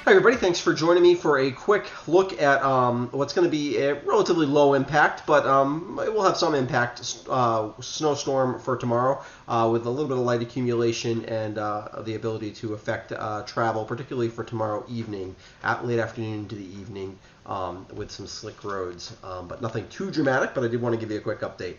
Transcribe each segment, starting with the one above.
Hi everybody, thanks for joining me for a quick look at what's going to be a relatively low impact, but it will have some impact snowstorm for tomorrow with a little bit of light accumulation and the ability to affect travel, particularly for tomorrow evening, late afternoon to the evening, with some slick roads, but nothing too dramatic, but I did want to give you a quick update.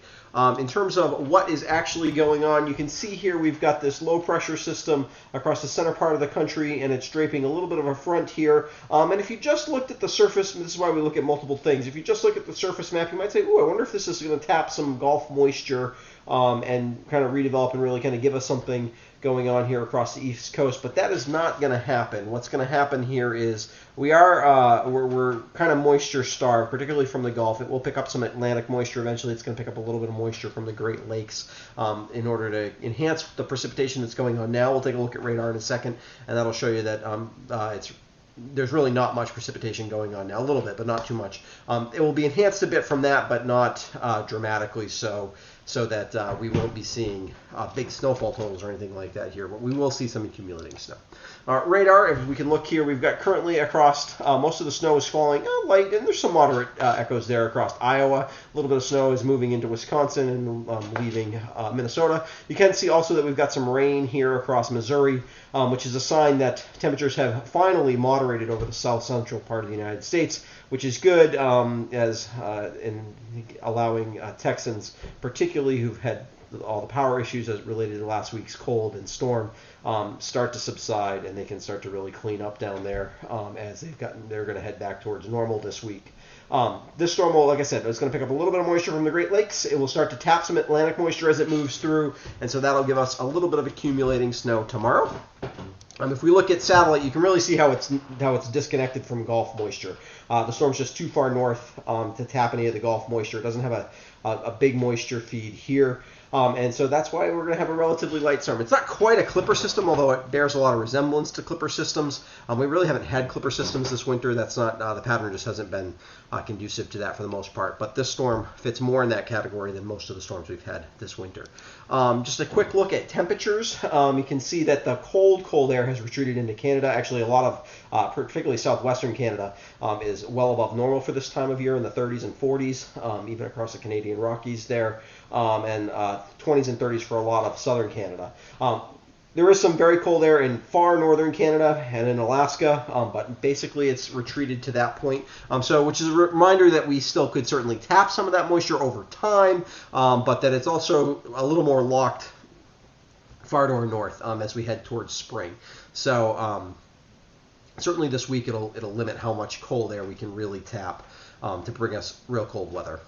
In terms of what is actually going on, you can see here we've got this low pressure system across the center part of the country, and it's draping a little bit of a front here. And if you just looked at the surface, this is why we look at multiple things. If you just look at the surface map, you might say, "Ooh, I wonder if this is going to tap some Gulf moisture and kind of redevelop and really kind of give us something going on here across the East Coast." But that is not going to happen. What's going to happen here is we're kind of moisture starved, particularly from the Gulf. It will pick up some Atlantic moisture eventually. It's going to pick up a little bit of moisture from the Great Lakes in order to enhance the precipitation that's going on now. We'll take a look at radar in a second, and that'll show you that there's really not much precipitation going on now. A little bit, but not too much. It will be enhanced a bit from that, but not dramatically so that we won't be seeing big snowfall totals or anything like that here, but we will see some accumulating snow. Radar, if we can look here, we've got currently across, most of the snow is falling light, and there's some moderate echoes there across Iowa. A little bit of snow is moving into Wisconsin and leaving Minnesota. You can see also that we've got some rain here across Missouri, which is a sign that temperatures have finally moderated over the south central part of the United States, which is good as in allowing Texans, particularly who've had all the power issues as related to last week's cold and storm, start to subside, and they can start to really clean up down there as they're going to head back towards normal this week. This storm will, like I said, it's going to pick up a little bit of moisture from the Great Lakes. It will start to tap some Atlantic moisture as it moves through, and so that'll give us a little bit of accumulating snow tomorrow. If we look at satellite, you can really see how it's disconnected from Gulf moisture. The storm's just too far north to tap any of the Gulf moisture. It doesn't have a big moisture feed here. And so that's why we're going to have a relatively light storm. It's not quite a clipper system, although it bears a lot of resemblance to clipper systems. We really haven't had clipper systems this winter. That's not the pattern just hasn't been conducive to that for the most part. But this storm fits more in that category than most of the storms we've had this winter. Just a quick look at temperatures. You can see that the cold air has retreated into Canada. Actually, a lot of, particularly southwestern Canada, is well above normal for this time of year, in the 30s and 40s, even across the Canadian Rockies there, and 20s and 30s for a lot of southern Canada. There is some very cold air in far northern Canada and in Alaska, but basically it's retreated to that point. Which is a reminder that we still could certainly tap some of that moisture over time, but that it's also a little more locked far to our north as we head towards spring. So certainly this week it'll limit how much cold air we can really tap to bring us real cold weather.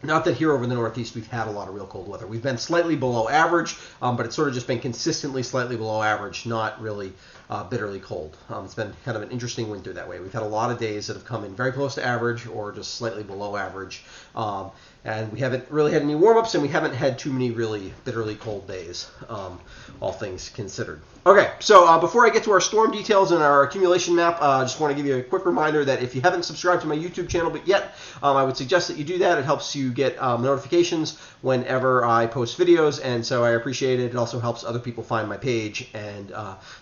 Not that here over in the Northeast we've had a lot of real cold weather. We've been slightly below average, but it's sort of just been consistently slightly below average, not really bitterly cold. It's been kind of an interesting winter that way. We've had a lot of days that have come in very close to average or just slightly below average. And we haven't really had any warm-ups, and we haven't had too many really bitterly cold days, all things considered. Okay, so before I get to our storm details and our accumulation map, I just want to give you a quick reminder that if you haven't subscribed to my YouTube channel but yet, I would suggest that you do that. It helps you get notifications whenever I post videos, and so I appreciate it. It also helps other people find my page, and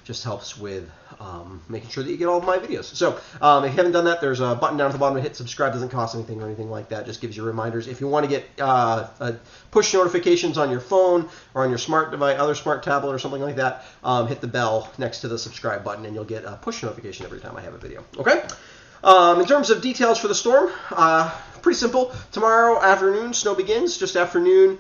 just helps with making sure that you get all of my videos. So if you haven't done that, there's a button down at the bottom. Hit subscribe. Doesn't cost anything or anything like that. Just gives you reminders. If you want to get push notifications on your phone or on your smart device, other smart tablet or something like that, hit the bell next to the subscribe button, and you'll get a push notification every time I have a video. Okay? In terms of details for the storm, pretty simple. Tomorrow afternoon, snow begins just afternoon,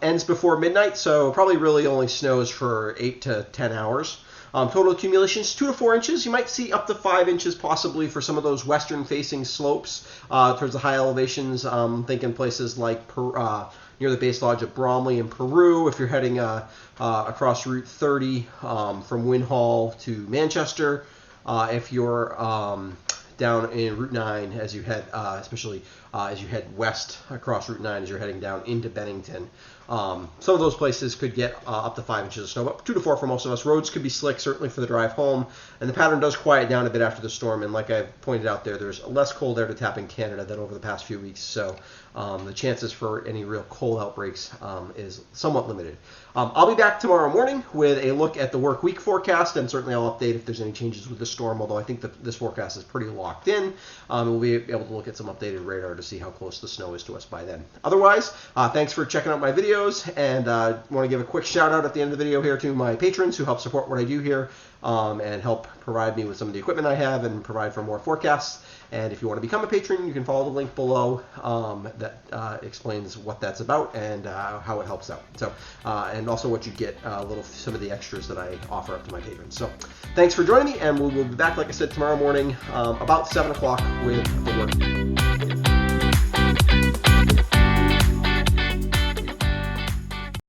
ends before midnight, so probably really only snows for 8 to 10 hours. Total accumulations 2 to 4 inches. You might see up to 5 inches possibly for some of those western-facing slopes towards the high elevations. Thinking places like near the base lodge of Bromley in Peru. If you're heading across Route 30 from Winhall to Manchester. If you're down in Route 9 as you head, especially as you head west across Route 9 as you're heading down into Bennington. Some of those places could get up to 5 inches of snow, but 2 to 4 for most of us. Roads could be slick, certainly for the drive home, and the pattern does quiet down a bit after the storm. And like I pointed out there, there's less cold air to tap in Canada than over the past few weeks, so the chances for any real cold outbreaks is somewhat limited. I'll be back tomorrow morning with a look at the work week forecast, and certainly I'll update if there's any changes with the storm, although I think that this forecast is pretty locked in. We'll be able to look at some updated radar to see how close the snow is to us by then. Otherwise, thanks for checking out my videos, and want to give a quick shout out at the end of the video here to my patrons who help support what I do here and help provide me with some of the equipment I have and provide for more forecasts. And if you want to become a patron, you can follow the link below that explains what that's about and how it helps out. So, and also what you get, some of the extras that I offer up to my patrons. So, thanks for joining me, and we'll be back, like I said, tomorrow morning about 7 o'clock with the work.